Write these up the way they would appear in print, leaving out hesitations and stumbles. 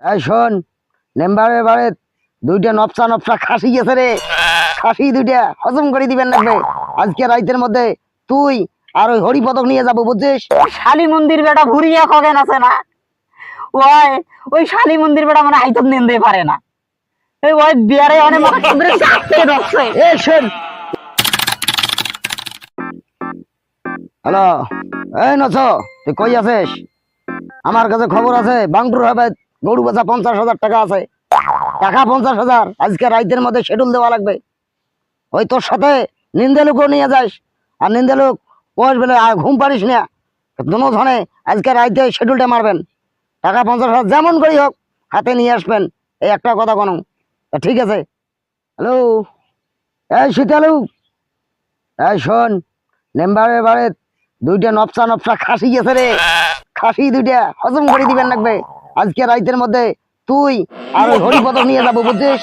এই শোন, মেম্বারের বাড়ি দুইটা নপসা নপসা খাসি গেছে রে। খাসি দুইটা হজম করে দিবেন লাগবে। আজকে রাইতের মধ্যে তুই আর ওই হরিপদক নিয়ে যাবো, বুঝছিস? শালী মন্দির বেটা ভুরিয়া খগেন আছে না, ওই ওই শালী মন্দির বেটা মানে আইতম নিন্দে পারে না। এই ওই বিয়ারে অনেক মাথা ধরে চাপতে রচ্ছে। এই শোন, হ্যালো, এই নচ, তুই কই আছিস? আমার কাছে খবর আছে, বাংটুর হবে গরু বেচা 50,000 টাকা আছে। টাকা 50,000 আজকে রাইতের মধ্যে শিডিউল দেওয়া লাগবে। ওই তোর সাথে নিন্দে লোকও নিয়ে যাস, আর নিন্দে লোক ওই বলে ঘুম পারিস না, দুনো ধনে আজকে রাইতে শিডিউলটা মারবেন। টাকা 50,000 যেমন করি হোক হাতে নিয়ে আসবেন, এই একটা কথা কোনো। ঠিক আছে? হ্যালো, এই শীতালু, এই শোন, মেম্বারের বাড়ি দুইটা নপসা নপসা খাসি গেছে রে। খাসি দুইটা হজম করে দিবেন লাগবে। আজকে রাইতের মধ্যে তুই আর ওই হরিপদক নিয়ে যাবো, বুঝছিস?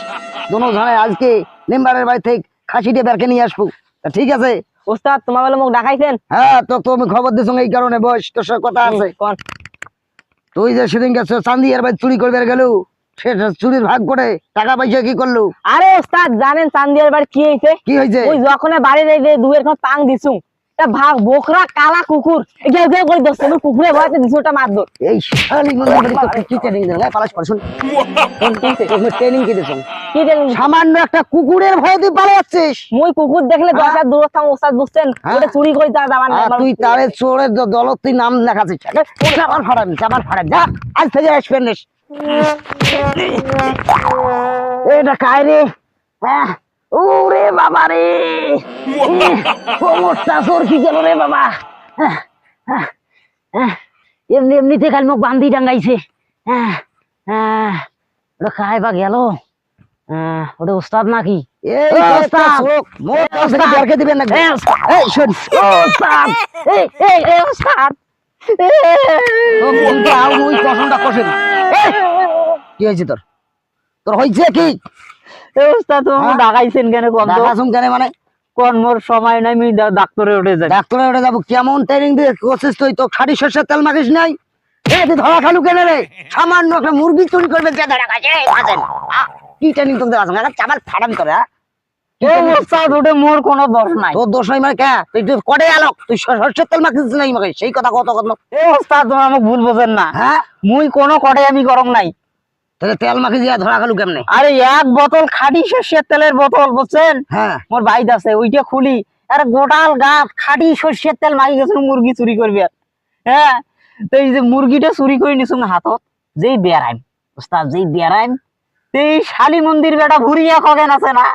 দুনো ধনে আজকে মেম্বারের বাড়ি থেকে খাসিটা বেরকে নিয়ে আসবো। তা ঠিক আছে? ওস্তাদ তোমার বলে মুখ ডাকাইছেন? হ্যাঁ, তো তুমি খবর দিছ এই কারণে, বস, তোর সাথে কথা আছে। কোন? তুই যে সেদিন গেছো চান্দিয়ার বাড়ি চুরি করবে গেল, সেটা চুরির ভাগ করে টাকা পয়সা কি করলো? আরে ওস্তাদ জানেন চান্দিয়ার বাড়ি কি হয়েছে? কি হয়েছে? ওই যখন বাড়ি যাই দুয়ের খান পাং দিছু, টা ভাগ বোকরা কালা কুকুর গেউ গেউ করে দস্তে কুকুরে ভয়তে দিছু, ওটা মার দো। এই শালি মন্দির বাড়ি তো কি ট্রেনিং দেন? পালাস পড়, শুন, ট্রেনিং কি দিছ? কি জানেন? সামান্য একটা কুকুরের ভয়ে তুই পালাচ্ছিস? মই কুকুর দেখলে দরকার দূরস্থান ওস্তাদ বুঝছেন, ওটা চুরি করে তা যাবার না। তুই তারে চোরের দলত তুই নাম দেখাচ্ছিস। আবার ফাড়াবি, আবার ফাড়াবি, যা আজ থেকে আসবেন। এটা কায় রে? হ্যাঁ, ওরে বাবা রে, কোমরটা চোর কি গেল রে বাবা। এমনি এমনিতে খালি মুখ বান্ধি ডাঙ্গাইছে। ওটা খায় বা গেল? ওটা ওস্তাদ নাকি? দিবেন না? কি হয়েছে তোর? তোর হয়েছে কি? ডাকাইছেন কেন? কেন মানে? কোন মোর সময় নাই, আমি ডাক্তারে উঠে যাই। ডাক্তারে উঠে যাবো? কেমন ট্রেনিং দিয়ে করছিস তুই? তো খাঁটি সর্ষের তেল মাখিস নাই? তুই ধরা খালু কেন রে? সামান্য একটা মুরগি চুরি করবে, কি ট্রেনিং তোকে দেওয়া? চাবার ফাড়াবি তোরা? মোর কোনো দোষ নাই। তোর দোষ নাই মানে কে? তুই কটে আলোক, তুই সর্ষের তেল মাখিস নাই মাখিস, সেই কথা কত কত। ওস্তাদ তুমি আমাকে ভুল বোঝেন না। হ্যাঁ, মুই কোনো কটে আমি গরম নাই। তাহলে তেল মাখি দিয়া ধরা খালু কেমনে? আরে এক বোতল খাঁটি সর্ষের তেলের বোতল বুঝছেন, হ্যাঁ, মোর বাইদ আছে, ওইটা খুলি আর গোটাল গাছ খাঁটি সর্ষের তেল মাখি গেছিল মুরগি চুরি করবি। হ্যাঁ, তো এই যে মুরগিটা চুরি করে নিছুন হাতত, যেই বেড়াইম ওস্তাদ, যেই বেড়াইম এই শালী মন্দির বেটা ভুরিয়া খগেন আছে না,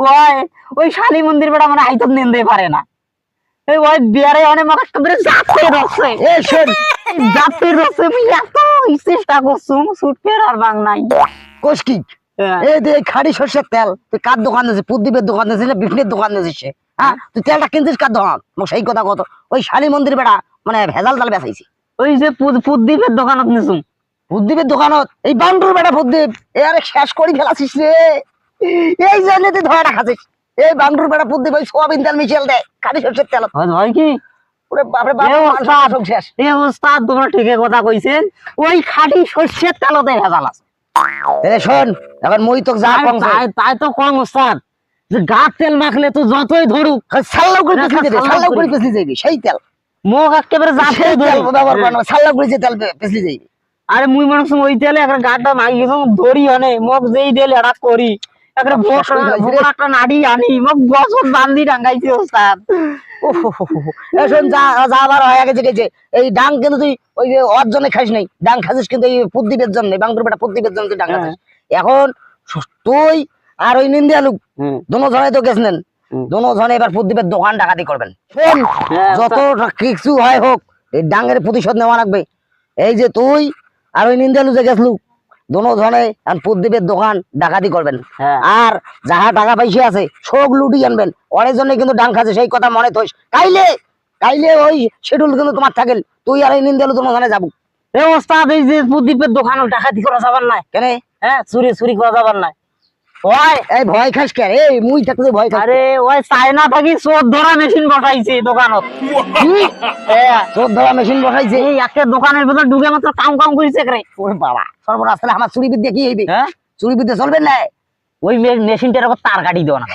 ওই ওই শালী মন্দির বেটা মানে আইতম নিন্দে পারে না। এই ওই বিয়ারে অনেক মাথা ধরে চাপতে রচ্ছে। এই শোন, চাপতে রচ্ছে, আমি এত চেষ্টা করছুম সুটপের আর বাং নাই। কোষ কি? এই যে খাঁটি সর্ষের তেল তুই কার দোকান দিয়েছিস? প্রদীপের দোকান দিয়েছিস না বিষ্ণুর দোকান দিয়েছিস? হ্যাঁ, তুই তেলটা কিনছিস কার দোকান? সেই কথা কত। ওই শালী মন্দির বেড়া মানে ভেজাল তাল বেচাইছি। ওই যে পুদ্দীপের দোকানত নিছুম। প্রদীপের দোকানত? এই বান্টুর বেড়া প্রদীপ, এ আরে শেষ করি ফেলাছিস রে। এই জন্য তুই ধরা রাখাছিস। এই বান্টুর বেড়া প্রদীপ ওই সোয়াবিন তেল মিশিয়ে দেয় খাঁটি সর্ষের তেল। হয় কি? ওরে বাপরে বাপ, শেষ। এই ওস্তাদ তোমরা ঠিকই কথা কইছেন, ওই খাঁটি সর্ষের তেলতে ভেজাল আছে। শোন, এখন মই তোকে যা কম তাই তো কম ওস্তাদ, যে গাছ তেল মাখলে তো যতই ধরুক সাল্লাও করে পেছলি যাবে, সাল্লাও করে পেছলি যাবি সেই তেল। মুখ একেবারে সেই তেল ব্যবহার কর না, সাল্লাও করে যে তেল পেছলি যাবি। আরে মুই মনে হচ্ছে ওই তেলে একটা গাড়টা মাগি গেছে ধরি অনে মুখ যেই তেল এটা করি একটা একটা নাড়ি আনি মুখ বছর বান্ধি ডাঙ্গাইছে ওস্তাদ। শোন, যা যাবার হয়ে গেছে গেছে। এই ডাং কিন্তু তুই ওই যে ওর জন্য খাইস নাই, ডাং খাসিস কিন্তু এই প্রদীপের জন্য, বাংটুর বেটা প্রদীপের জন্য তুই ডাং খাসিস। এখন তুই আর ওই নিন্দিয়ালু দোনো জনে তো গেছিলেন, দোনো জনে এবার প্রদীপের দোকান ডাকাতি করবেন। শোন, যত কিছু হয় হোক এই ডাঙ্গের প্রতিশোধ নেওয়া লাগবে। এই যে তুই আর ওই নিন্দিয়ালু যে গেছলু, দোনো জনে প্রদীপের দোকান ডাকাতি করবেন। আর যাহা টাকা পয়সা আছে সব লুটি আনবেন। ওর জন্য কিন্তু ডাং খাচ্ছে, সেই কথা মনে থইস। কাইলে কাইলে ওই শিডিউল কিন্তু তোমার থাকেল, তুই আর এই নিন্দিয়ালু দোনো জনে যাবো। এই ওস্তাদ এই যে প্রদীপের দোকান ডাকাতি করা যাবার নাই কেন? হ্যাঁ, চুরি করা যাবার নাই। ওই এই ভয় খাস কে এই মুই থাকতে ভয় খাস আরে ওই চায়না থাকি চোর ধরা মেশিন বসাইছে দোকানত। হ্যাঁ, তোর ধরা মেশিন বসাইছে এই একটা দোকানের ভিতর ঢুকে মাত্র কাম কাম করেছে রে। ওরে বাবা সর্বনাশ তাহলে আমার চুরি বিদ্যা কি হইবে হ্যাঁ, চুরি বিদ্যা চলবে না ওই মেশিনটার উপর তার কাটি দেও না।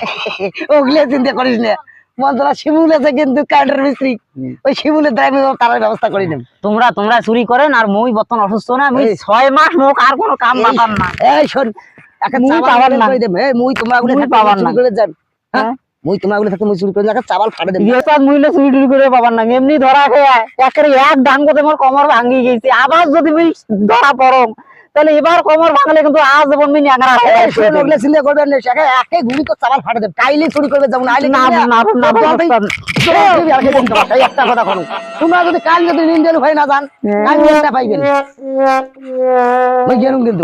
ওগুলো চিন্তা করিস না মন্তরা শিমুল আছে কিন্তু কারেন্টের মিস্ত্রি ওই শিমুলের দ্বারা আমি তার ব্যবস্থা করে দেব তোমরা চুরি করেন আর মুই বর্তমান অসুস্থ না, মুই এই। 6 মাস মুখ আর কোনো কাম বাতাম না। এই শোন একটা মুই চাবাল পাবার বের না। করে দেব এই মুই তোমরা ওগুলো মুই থাকতে পাবার চুরি না। করে যান হ্যাঁ হ্যাঁ। মুই তোমরা ওগুলো থাকতে মুই চুরি করে একটা চাবাল ফাড়ে দেব ইয়েসাদ মুইলে চুরি টুরি করে পাবার না, এমনি ধরা খেয়ে একেবারে এক ডাং করতে মোর কোমর ভাঙি গেছে। আবার যদি মুই ধরা পড়ম তাহলে এবার কোমর ভাঙলে কিন্তু আজ জীবন মিনি আংরা এই শোন ওগুলো চিন্তা করবেন না সেখানে একে গুলি তো চাবাল ফাড়ে দেব টাইলে চুরি করবে যাব না আইলে না না না একটা কথা করো তোমরা যদি কাল যদি নিন্দেল ভাই না জান কাল পাইবেন ওই গেলুম কিন্তু